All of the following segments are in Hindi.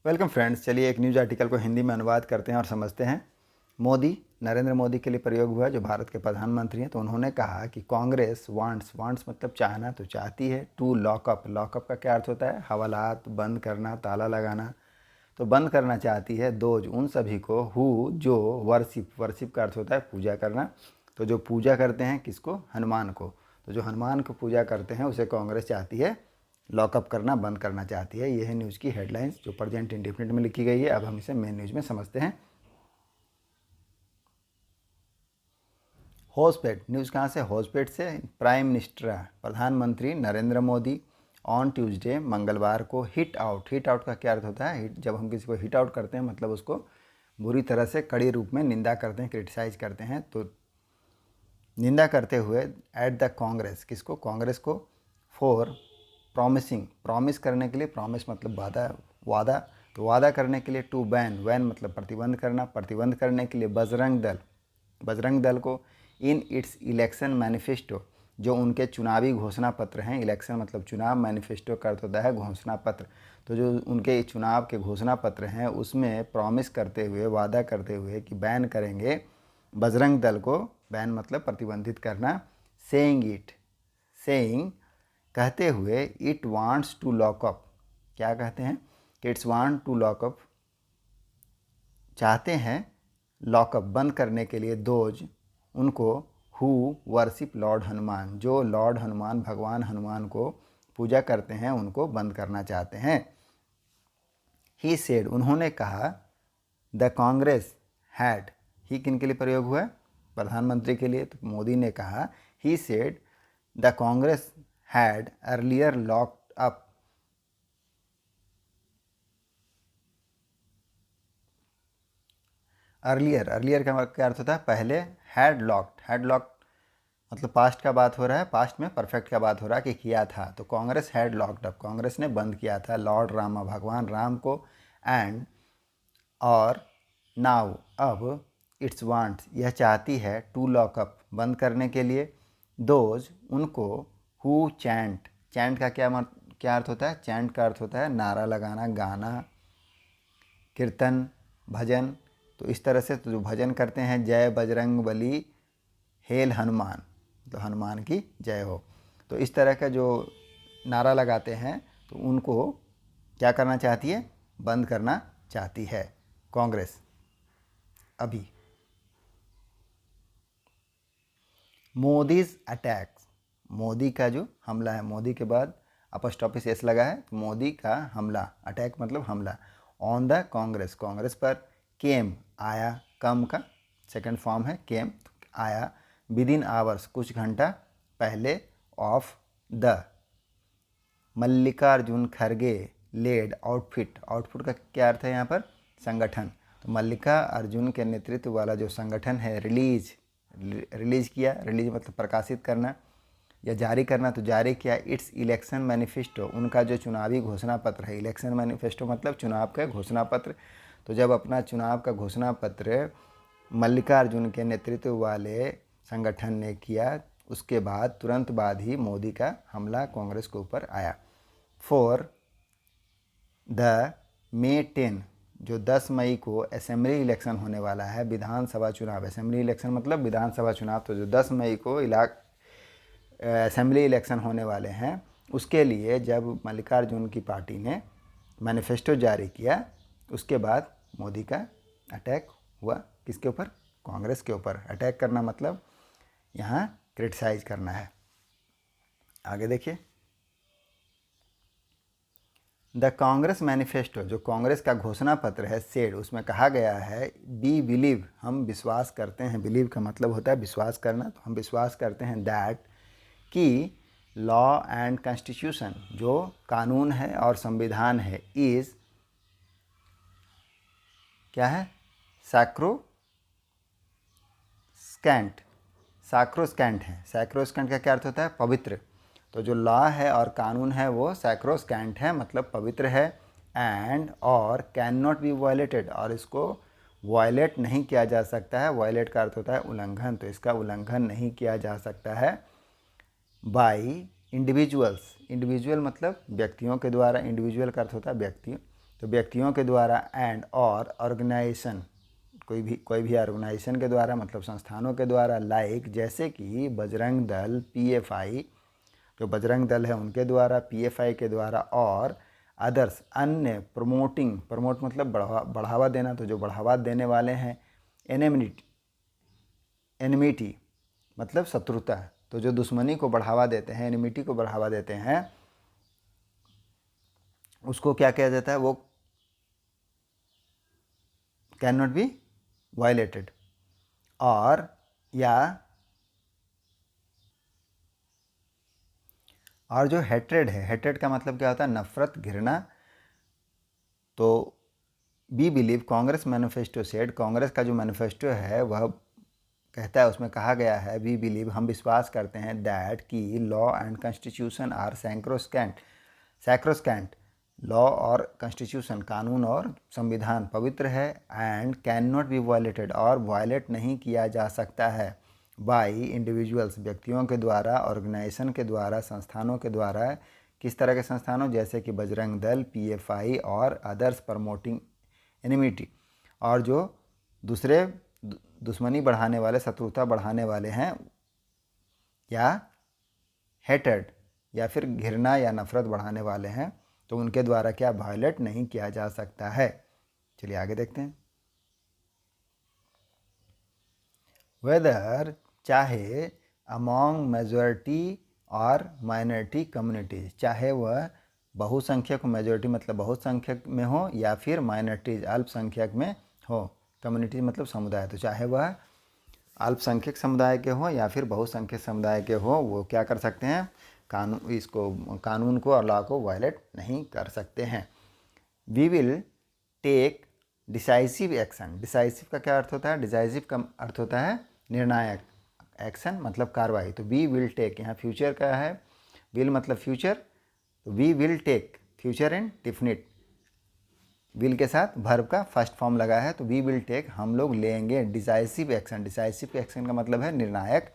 वेलकम फ्रेंड्स, चलिए एक न्यूज़ आर्टिकल को हिंदी में अनुवाद करते हैं और समझते हैं। नरेंद्र मोदी के लिए प्रयोग हुआ, जो भारत के प्रधानमंत्री हैं। तो उन्होंने कहा कि कांग्रेस वांट्स मतलब चाहना, तो चाहती है टू लॉकअप। लॉकअप का क्या अर्थ होता है? हवालात, बंद करना, ताला लगाना। तो बंद करना चाहती है दोज, उन सभी को, हु जो वर्शिप का अर्थ होता है पूजा करना। तो जो पूजा करते हैं किसको? हनुमान को। तो जो हनुमान को पूजा करते हैं उसे कांग्रेस चाहती है लॉकअप करना, बंद करना चाहती है। यह है न्यूज़ की हेडलाइंस जो प्रेजेंट इंडेफिनिट में लिखी गई है। अब हम इसे मेन न्यूज़ में समझते हैं। होस्पेट न्यूज़ कहाँ से? होस्पेट से। प्राइम मिनिस्टर प्रधानमंत्री नरेंद्र मोदी ऑन ट्यूसडे मंगलवार को हिट आउट का क्या अर्थ होता है? जब हम किसी को हिट आउट करते हैं मतलब उसको बुरी तरह से कड़ी रूप में निंदा करते हैं, क्रिटिसाइज करते हैं। तो निंदा करते हुए एट द कांग्रेस, किसको? कांग्रेस को। फॉर प्रॉमिस करने के लिए, प्रॉमिस मतलब वादा। तो वादा करने के लिए टू बैन मतलब प्रतिबंध करने के लिए बजरंग दल को इन इट्स इलेक्शन मैनिफेस्टो, जो उनके चुनावी घोषणा पत्र हैं। इलेक्शन मतलब चुनाव, मैनिफेस्टो का अर्थ होता है घोषणा पत्र। तो जो उनके चुनाव के घोषणा पत्र हैं उसमें प्रॉमिस करते हुए, वादा करते हुए कि बैन करेंगे बजरंग दल को। बैन मतलब प्रतिबंधित करना। सेइंग कहते हुए इट वांट्स टू लॉकअप, क्या कहते हैं? कि इट्स वांट टू लॉकअप, चाहते हैं लॉकअप, बंद करने के लिए दोज, उनको, हु वर्शिप लॉर्ड हनुमान, जो लॉर्ड हनुमान, भगवान हनुमान को पूजा करते हैं, उनको बंद करना चाहते हैं। ही सेड, उन्होंने कहा, द कांग्रेस हैड, ही किन के लिए प्रयोग हुआ है? प्रधानमंत्री के लिए। तो मोदी ने कहा, he said the Congress had earlier locked up, earlier का क्या अर्थ होता है? पहले। हैड लॉक्ड मतलब पास्ट का बात हो रहा है, पास्ट में परफेक्ट का बात हो रहा है कि किया था। तो Congress had locked up, Congress ने बंद किया था लॉर्ड रामा, भगवान राम को। एंड और नाउ अब, इट्स वांट्स यह चाहती है टू लॉकअप बंद करने के लिए, दोज उनको, हु चैंट का क्या अर्थ होता है? चैंट का अर्थ होता है नारा लगाना, गाना, कीर्तन, भजन। तो इस तरह से तो जो भजन करते हैं, जय बजरंग बली, हेल हनुमान, तो हनुमान की जय हो। तो इस तरह का जो नारा लगाते हैं, तो उनको क्या करना चाहती है? बंद करना चाहती है कांग्रेस अभी। मोदीज अटैक्स, मोदी का जो हमला है, मोदी के बाद अपस्टॉपिस एस लगा है, तो मोदी का हमला, अटैक मतलब हमला, ऑन द कांग्रेस पर, केम आया, कम का सेकंड फॉर्म है केम, आया, विद इन आवर्स कुछ घंटा पहले, ऑफ द मल्लिकार्जुन खड़गे लेड आउटफिट का क्या अर्थ है यहाँ पर? संगठन। तो मल्लिका अर्जुन के नेतृत्व वाला जो संगठन है, रिलीज किया, रिलीज मतलब प्रकाशित करना या जारी करना, तो जारी किया इट्स इलेक्शन मैनिफेस्टो, उनका जो चुनावी घोषणा पत्र है। इलेक्शन मैनिफेस्टो मतलब चुनाव का घोषणा पत्र। तो जब अपना चुनाव का घोषणा पत्र मल्लिकार्जुन के नेतृत्व वाले संगठन ने किया, उसके बाद तुरंत बाद ही मोदी का हमला कांग्रेस के ऊपर आया। फॉर द May 10, जो 10 मई को असेंबली इलेक्शन होने वाला है, विधानसभा चुनाव। असेंबली इलेक्शन मतलब विधानसभा चुनाव। तो जो 10 मई को असेंबली इलेक्शन होने वाले हैं, उसके लिए जब मल्लिकार्जुन की पार्टी ने मैनिफेस्टो जारी किया, उसके बाद मोदी का अटैक हुआ। किसके ऊपर? कांग्रेस के ऊपर। अटैक करना मतलब यहाँ क्रिटिसाइज करना है। आगे देखिए, द कांग्रेस मैनिफेस्टो, जो कांग्रेस का घोषणा पत्र है, सेड, उसमें कहा गया है, वी बिलीव, हम विश्वास करते हैं। बिलीव का मतलब होता है विश्वास करना। तो हम विश्वास करते हैं दैट, कि लॉ एंड कॉन्स्टिट्यूशन, जो कानून है और संविधान है, इज़ क्या है? सैक्रोस्कैंट है। सैक्रोस्कैंट का क्या अर्थ होता है? पवित्र। तो जो लॉ है और कानून है वो सैक्रोस्कैंट है मतलब पवित्र है। एंड और कैन नॉट बी वायलेटेड, और इसको वायलेट नहीं किया जा सकता है। वायलेट का अर्थ होता है उल्लंघन, तो इसका उल्लंघन नहीं किया जा सकता है बाई इंडिविजुअल्स। इंडिविजुअल मतलब व्यक्तियों के द्वारा, इंडिविजुअल का अर्थ होता है व्यक्ति। तो व्यक्तियों के द्वारा एंड और ऑर्गेनाइजेशन, कोई भी ऑर्गेनाइजेशन के द्वारा मतलब संस्थानों के द्वारा, लाइक जैसे कि बजरंग दल, पीएफआई, जो बजरंग दल है उनके द्वारा, पीएफआई के द्वारा, और अदर्स अन्य, प्रमोट मतलब बढ़ावा देना, तो जो बढ़ावा देने वाले हैं, एनिमिटी मतलब शत्रुता, तो जो दुश्मनी को बढ़ावा देते हैं, एनिमिटी को बढ़ावा देते हैं, उसको क्या किया जाता है, वो कैन नॉट बी वायलेटेड। और जो हेट्रेड है, हेट्रेड का मतलब क्या होता है, नफरत, घृणा। तो we believe, Congress manifesto said, Congress का जो मैनिफेस्टो है वह कहता है, उसमें कहा गया है, वी बिलीव हम विश्वास करते हैं, दैट कि law and constitution are sacrosanct, law और कॉन्स्टिट्यूशन, कानून और संविधान पवित्र है, and can not be violated, और वायलेट नहीं किया जा सकता है, बाई इंडिविजुअल्स, व्यक्तियों के द्वारा, ऑर्गेनाइजेशन के द्वारा, संस्थानों के द्वारा। किस तरह के संस्थानों, जैसे कि बजरंग दल, पीएफआई और अदर्स प्रमोटिंग एनिमिटी, और जो दूसरे दुश्मनी बढ़ाने वाले, शत्रुता बढ़ाने वाले हैं, या हेटेड या फिर घृणा या नफरत बढ़ाने वाले हैं, तो उनके द्वारा क्या वायलेट नहीं किया जा सकता है। चलिए आगे देखते हैं। वेदर, चाहे अमॉन्ग मेजॉरिटी और माइनॉरिटी कम्युनिटीज, चाहे वह बहुसंख्यक, मेजॉरिटी मतलब बहुसंख्यक में हो, या फिर माइनॉरिटीज अल्पसंख्यक में हो, कम्युनिटी मतलब समुदाय, तो चाहे वह अल्पसंख्यक समुदाय के हो या फिर बहुसंख्यक समुदाय के हो, वो क्या कर सकते हैं, कानून को और लॉ को वायलेट नहीं कर सकते हैं। We will take decisive action, decisive का क्या अर्थ होता है, डिसाइसिव का अर्थ होता है निर्णायक, एक्शन मतलब कार्रवाई। तो वी विल टेक, यहाँ फ्यूचर का है, विल मतलब फ्यूचर, तो we will take, future and definite, will के साथ वर्ब का फर्स्ट फॉर्म लगा है, तो वी विल टेक, हम लोग लेंगे, डिसाइसिव एक्शन, डिसाइसिव एक्शन का मतलब है निर्णायक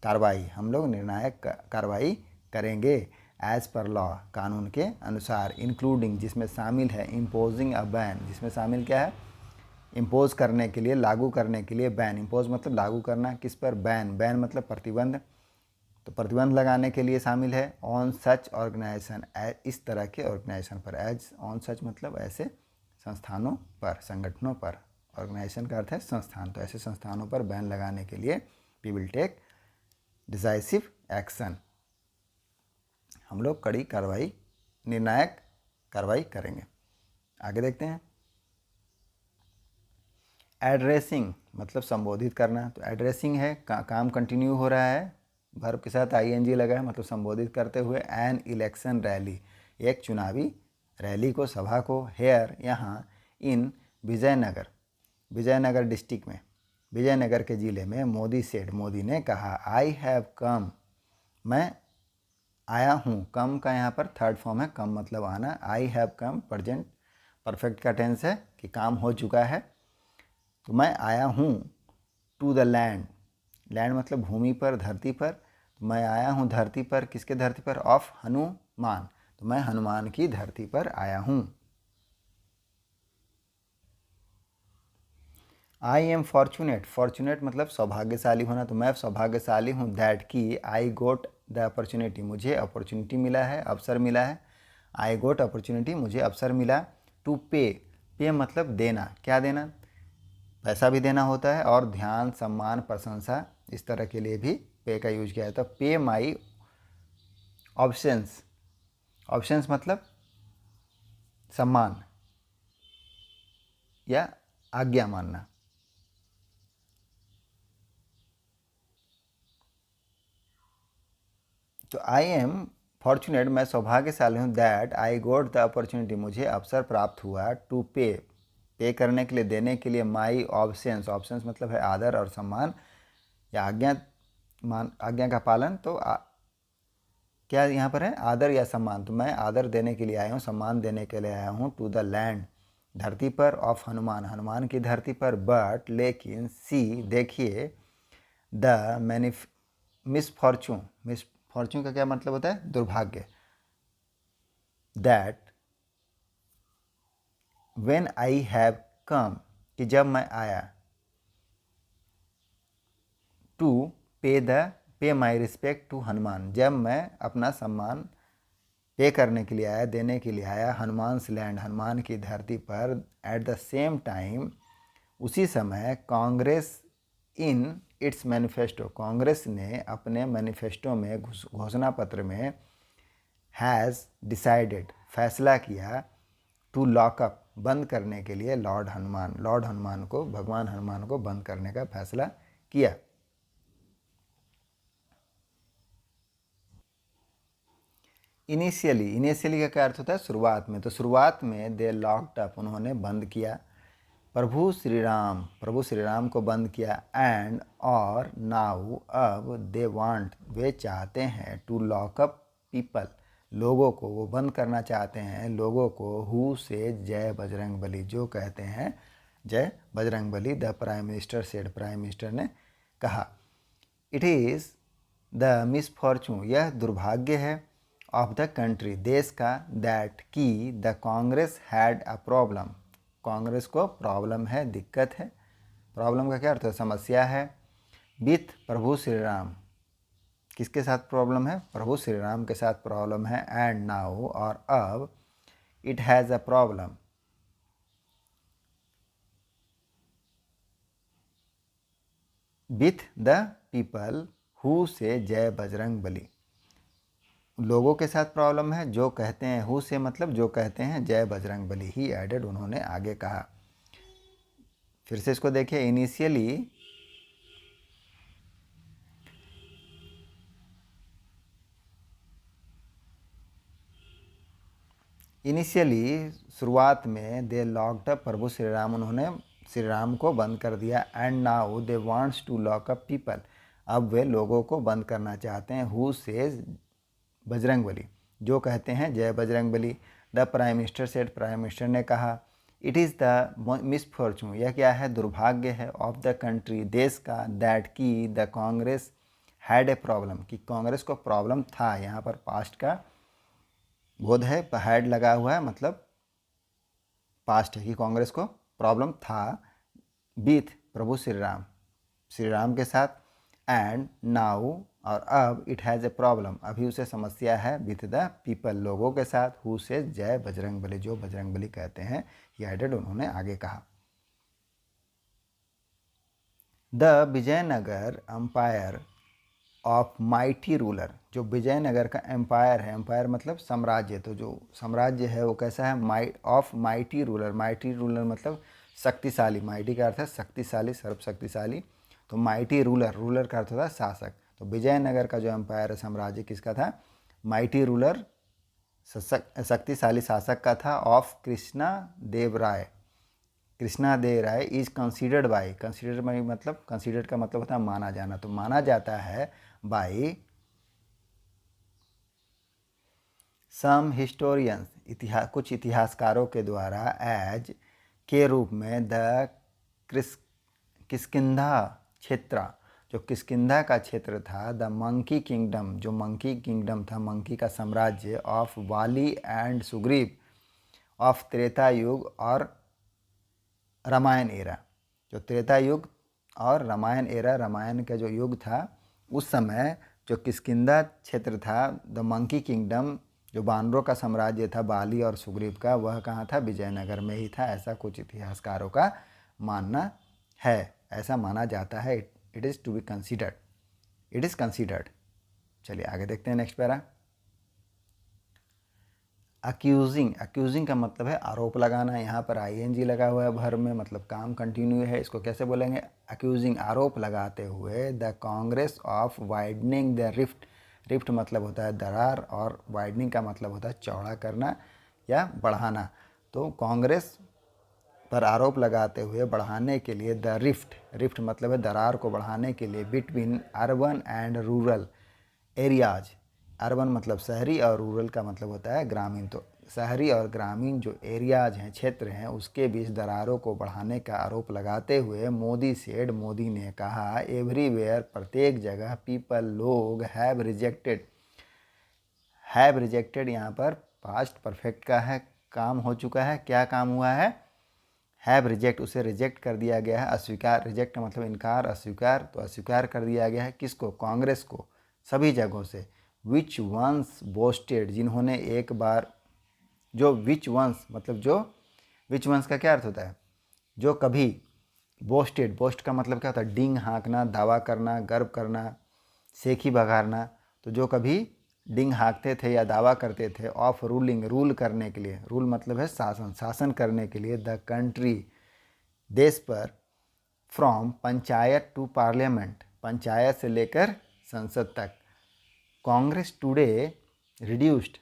कार्रवाई, हम लोग निर्णायक कार्रवाई करेंगे, एज पर लॉ, कानून के अनुसार, इंक्लूडिंग जिसमें शामिल है, इम्पोजिंग अ बैन, जिसमें शामिल क्या है, इम्पोज करने के लिए, लागू करने के लिए, बैन, इम्पोज मतलब लागू करना, किस पर, बैन मतलब प्रतिबंध, तो प्रतिबंध लगाने के लिए शामिल है, ऑन सच ऑर्गेनाइजेशन, इस तरह के ऑर्गेनाइजेशन पर, एज ऑन सच मतलब ऐसे संस्थानों पर, संगठनों पर, ऑर्गेनाइजेशन का अर्थ है संस्थान, तो ऐसे संस्थानों पर बैन लगाने के लिए we will take decisive action, हम लोग कड़ी कार्रवाई, निर्णायक कार्रवाई करेंगे। आगे देखते हैं। एड्रेसिंग मतलब संबोधित करना, तो एड्रेसिंग है, काम कंटिन्यू हो रहा है, वर्ब के साथ आईएनजी लगा है, मतलब संबोधित करते हुए, एन इलेक्शन रैली, एक चुनावी रैली को, सभा को, हेयर यहाँ, इन विजयनगर डिस्ट्रिक्ट में, विजयनगर के ज़िले में, मोदी सेड, मोदी ने कहा, आई हैव कम, मैं आया हूँ, कम का यहाँ पर थर्ड फॉर्म है, कम मतलब आना, I have come present perfect का टेंस है कि काम हो चुका है, तो मैं आया हूँ, टू द लैंड, लैंड मतलब भूमि पर, धरती पर, तो मैं आया हूँ धरती पर, किसके धरती पर, ऑफ हनुमान, तो मैं हनुमान की धरती पर आया हूँ। आई एम फॉर्चुनेट, फॉर्चुनेट मतलब सौभाग्यशाली होना, तो मैं सौभाग्यशाली हूँ, दैट की आई गोट द अपॉर्चुनिटी, मुझे अपॉर्चुनिटी मिला है, अवसर मिला है, आई गोट अपॉर्चुनिटी, मुझे अवसर मिला, टू पे मतलब देना, क्या देना, पैसा भी देना होता है, और ध्यान, सम्मान, प्रशंसा, इस तरह के लिए भी पे का यूज किया जाता है। पे माई ऑप्शंस, ऑप्शंस मतलब सम्मान या आज्ञा मानना। तो आई एम फॉर्चुनेट, मैं सौभाग्यशाली हूँ, that I goat the opportunity, मुझे अवसर प्राप्त हुआ, टू पे करने के लिए, देने के लिए, माई ऑप्शंस, ऑप्शंस मतलब है आदर और सम्मान या आज्ञा का पालन, तो क्या यहाँ पर है, आदर या सम्मान, तो मैं आदर देने के लिए आया हूँ, सम्मान देने के लिए आया हूँ, टू द लैंड, धरती पर, ऑफ हनुमान, हनुमान की धरती पर, बट लेकिन, सी देखिए, द मिसफॉर्चून का क्या मतलब होता है, दुर्भाग्य, that when I have come, कि जब मैं आया, टू पे माई रिस्पेक्ट टू हनुमान, जब मैं अपना सम्मान पे करने के लिए आया, देने के लिए आया हनुमान लैंड, हनुमान की धरती पर। एट द सेम टाइम, उसी समय, Congress in its manifesto, Congress ने अपने मैनिफेस्टो में, घोषणा पत्र में, हैज़ डिसाइडेड, फैसला किया, टू लॉकअप, बंद करने के लिए लॉर्ड हनुमान को, भगवान हनुमान को बंद करने का फैसला किया। इनिशियली का क्या अर्थ होता है? शुरुआत में। तो शुरुआत में दे लॉक्ड अप, उन्होंने बंद किया प्रभु श्री राम को बंद किया। एंड और नाउ, अब दे वांट, वे चाहते हैं, टू लॉकअप पीपल, लोगों को, वो बंद करना चाहते हैं लोगों को, हु से जय बजरंग बली, जो कहते हैं जय Bajrang Bali. The prime minister said, prime minister ने कहा। इट इज़ द मिसफॉर्चून, यह दुर्भाग्य है, ऑफ द कंट्री, देश का, दैट की the Congress had a problem, Congress को प्रॉब्लम है, दिक्कत है। प्रॉब्लम का क्या अर्थ है? समस्या है। विथ प्रभु श्री राम, किसके साथ प्रॉब्लम है? प्रभु श्री राम के साथ प्रॉब्लम है। एंड नाउ, और अब, it has a problem, with the people who से जय बजरंग बली, लोगों के साथ प्रॉब्लम है जो कहते हैं, हु से मतलब जो कहते हैं जय बजरंग बली। ही एडेड, उन्होंने आगे कहा। फिर से इसको देखिए। इनिशियली शुरुआत में, they locked up Prabhu Shri Ram, उन्होंने श्री राम को बंद कर दिया। And now they wants to lock up people, अब वे लोगों को बंद करना चाहते हैं, हु सेज बजरंग बली, जो कहते हैं जय Bajrang Bali. The prime minister said, prime minister ने कहा। इट इज़ द मिसफॉर्चून, यह क्या है? दुर्भाग्य है, ऑफ द कंट्री, देश का, दैट की the Congress had a problem, कि कांग्रेस को प्रॉब्लम था। यहाँ पर पास्ट का बोध है, हैड लगा हुआ है, मतलब पास्ट है, कि कांग्रेस को प्रॉब्लम था विथ प्रभु श्री राम के साथ। एंड नाउ, और अब, इट हैज़ ए प्रॉब्लम, अभी उसे समस्या है, विथ द पीपल, लोगों के साथ, हु से जय बजरंग बली, जो बजरंग बली कहते हैं। ही एडेड, उन्होंने आगे कहा। The Vijayanagara empire of mighty ruler, जो विजयनगर का एम्पायर है, एम्पायर मतलब साम्राज्य, तो जो साम्राज्य है वो कैसा है? ऑफ माइटी रूलर मतलब शक्तिशाली। माइटी का अर्थ है शक्तिशाली, सर्वशक्तिशाली। तो माइटी रूलर का अर्थ होता है शासक। तो विजयनगर का जो एम्पायर है, साम्राज्य, किसका था? माइटी रूलर, शक्तिशाली शासक का था। Of Krishna Deva Raya is considered by, considered by मतलब, कंसीडर्ड का मतलब होता है माना जाना, तो माना जाता है बाई सम हिस्टोरियंस, कुछ इतिहासकारों के द्वारा, एज के रूप में, द किष्किंधा क्षेत्र, जो किष्किंधा का क्षेत्र था, द मंकी किंगडम, जो मंकी किंगडम था, मंकी का साम्राज्य, ऑफ वाली एंड सुग्रीव, ऑफ त्रेता युग और रामायण एरा, जो त्रेता युग और रामायण एरा, रामायण का जो युग था, उस समय जो किष्किंधा क्षेत्र था, द मंकी किंगडम, जो बानरों का साम्राज्य था, बाली और सुग्रीव का, वह कहाँ था? विजयनगर में ही था। ऐसा कुछ इतिहासकारों का मानना है, ऐसा माना जाता है। It is to be considered, it is considered. चलिए आगे देखते हैं नेक्स्ट पैरा। अक्यूजिंग का मतलब है आरोप लगाना। यहाँ पर आईएनजी लगा हुआ है भर में, मतलब काम कंटिन्यू है। इसको कैसे बोलेंगे? अक्यूजिंग, आरोप लगाते हुए, the Congress of widening the rift मतलब होता है दरार, और वाइडनिंग का मतलब होता है चौड़ा करना या बढ़ाना। तो कांग्रेस पर आरोप लगाते हुए, बढ़ाने के लिए, द रिफ्ट मतलब है दरार को बढ़ाने के लिए, between urban and rural areas. Urban मतलब शहरी, और रूरल का मतलब होता है ग्रामीण। तो शहरी और ग्रामीण जो एरियाज हैं, क्षेत्र हैं, उसके बीच दरारों को बढ़ाने का आरोप लगाते हुए, मोदी ने कहा, एवरीवेयर, प्रत्येक जगह, पीपल, लोग, हैव रिजेक्टेड यहाँ पर पास्ट परफेक्ट का है, काम हो चुका है। क्या काम हुआ है? हैव रिजेक्ट, उसे रिजेक्ट कर दिया गया है, अस्वीकार, रिजेक्ट का मतलब इनकार, अस्वीकार, तो अस्वीकार कर दिया गया है किसको, कांग्रेस को, सभी जगहों से। विच वंस बोस्टेड, जिन्होंने एक बार, जो विच वंस मतलब जो, विच वंस का क्या अर्थ होता है, जो कभी, बोस्टेड, बोस्ट का मतलब क्या होता है, डिंग हाँकना, दावा करना, गर्व करना, सेखी बघारना, तो जो कभी डिंग हाँकते थे या दावा करते थे, ऑफ रूलिंग, रूल करने के लिए, रूल मतलब है शासन, शासन करने के लिए, द कंट्री, देश पर, from panchayat to parliament, panchayat से लेकर संसद तक, कांग्रेस टुडे रिड्यूस्ड,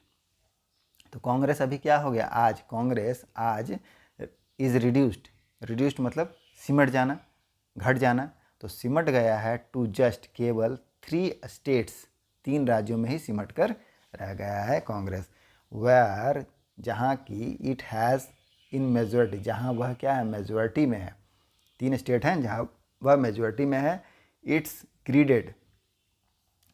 तो कांग्रेस अभी क्या हो गया, आज, कांग्रेस आज इज रिड्यूस्ड, रिड्यूस्ड मतलब सिमट जाना, घट जाना, तो सिमट गया है टू जस्ट, केवल 3 स्टेट्स, 3 राज्यों में ही सिमट कर रह गया है कांग्रेस, वेयर, जहाँ की, इट हैज़ इन मेजॉरिटी, जहाँ वह क्या है, मेजॉरिटी में है, 3 स्टेट हैं जहाँ वह मेजॉरिटी में है, इट्स ग्रीडेड,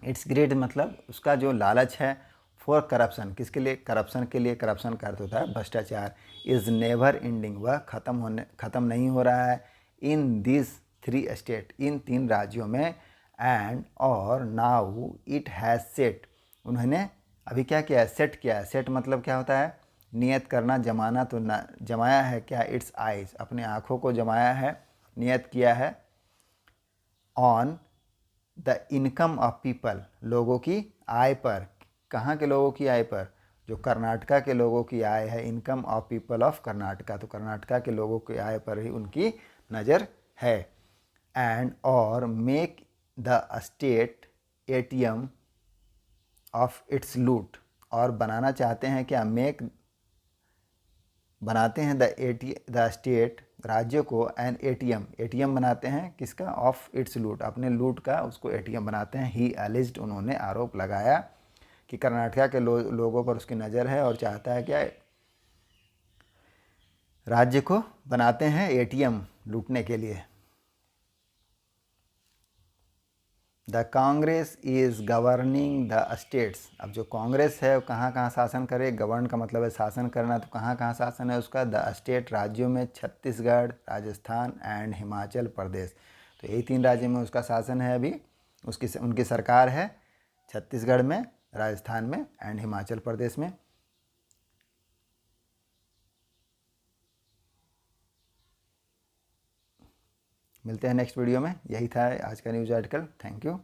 इट्स ग्रेड मतलब उसका जो लालच है, फॉर करप्शन, किसके लिए, करप्शन के लिए, करप्शन का अर्थ होता है भ्रष्टाचार, इज़ नेवर एंडिंग, वह ख़त्म नहीं हो रहा है, इन दिस 3 स्टेट, इन 3 राज्यों में, एंड और नाउ इट हैज़ सेट, उन्होंने अभी क्या किया है, सेट किया है, सेट मतलब क्या होता है, नियत करना, जमाना, तो ना जमाया है क्या, इट्स आइज, अपने आँखों को जमाया है, नियत किया है, on the income of people, लोगों की आय पर, कहाँ के लोगों की आय पर, जो कर्नाटका के लोगों की आय है, income of people of Karnataka, तो कर्नाटका के लोगों की आय पर ही उनकी नज़र है, एंड और make the state ATM of its लूट, और बनाना चाहते हैं क्या, मेक, बनाते हैं द स्टेट, राज्य को, एन एटीएम, एटीएम बनाते हैं किसका, ऑफ इट्स लूट, अपने लूट का उसको एटीएम बनाते हैं, ही एलिज्ड, उन्होंने आरोप लगाया कि कर्नाटका के लोगों पर उसकी नज़र है और चाहता है क्या, राज्य को बनाते हैं एटीएम लूटने के लिए। The Congress is governing the states, अब जो कांग्रेस है वो कहाँ कहाँ शासन करे, गवर्न का मतलब है शासन करना, तो कहाँ कहाँ शासन है उसका, द स्टेट, राज्यों में, छत्तीसगढ़, राजस्थान एंड हिमाचल प्रदेश, तो यही 3 राज्यों में उसका शासन है अभी, उनकी सरकार है, छत्तीसगढ़ में, राजस्थान में एंड हिमाचल प्रदेश में। मिलते हैं नेक्स्ट वीडियो में, यही था आज का न्यूज़ आर्टिकल, थैंक यू।